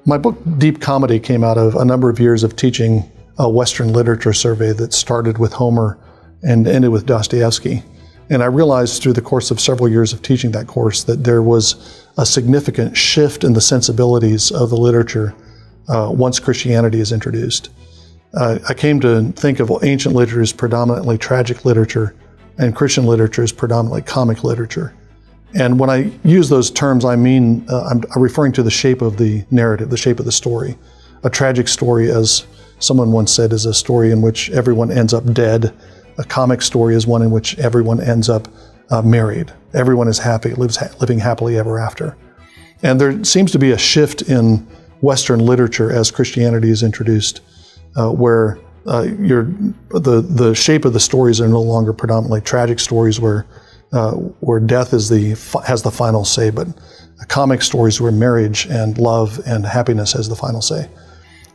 My book, Deep Comedy, came out of a number of years of teaching a Western literature survey that started with Homer and ended with Dostoevsky. And I realized through the course of several years of teaching that course that there was a significant shift in the sensibilities of the literature once Christianity is introduced. I came to think of ancient literature as predominantly tragic literature and Christian literature as predominantly comic literature. And when I use those terms, I mean, I'm referring to the shape of the narrative, the shape of the story. A tragic story, as someone once said, is a story in which everyone ends up dead. A comic story is one in which everyone ends up married. Everyone is happy, living happily ever after. And there seems to be a shift in Western literature as Christianity is introduced, where the shape of the stories are no longer predominantly tragic stories where death has the final say, but comic stories where marriage and love and happiness has the final say.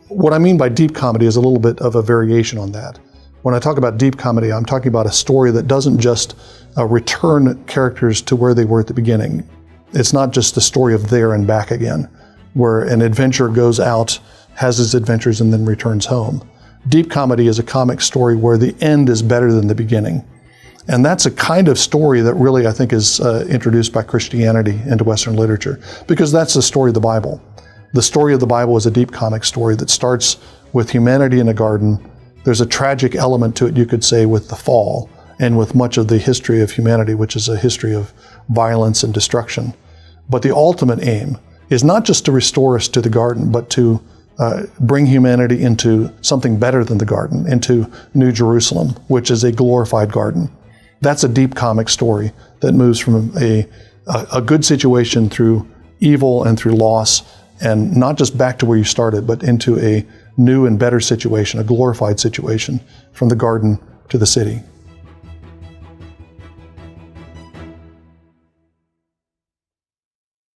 What I mean by deep comedy is a little bit of a variation on that. When I talk about deep comedy, I'm talking about a story that doesn't just return characters to where they were at the beginning. It's not just a story of there and back again, where an adventurer goes out, has his adventures, and then returns home. Deep comedy is a comic story where the end is better than the beginning. And that's a kind of story that really, I think, is introduced by Christianity into Western literature, because that's the story of the Bible. The story of the Bible is a deep comic story that starts with humanity in a garden. There's a tragic element to it, you could say, with the fall, and with much of the history of humanity, which is a history of violence and destruction. But the ultimate aim is not just to restore us to the garden, but to bring humanity into something better than the garden, into New Jerusalem, which is a glorified garden. That's a deep comic story that moves from a good situation through evil and through loss, and not just back to where you started, but into a new and better situation, a glorified situation, from the garden to the city.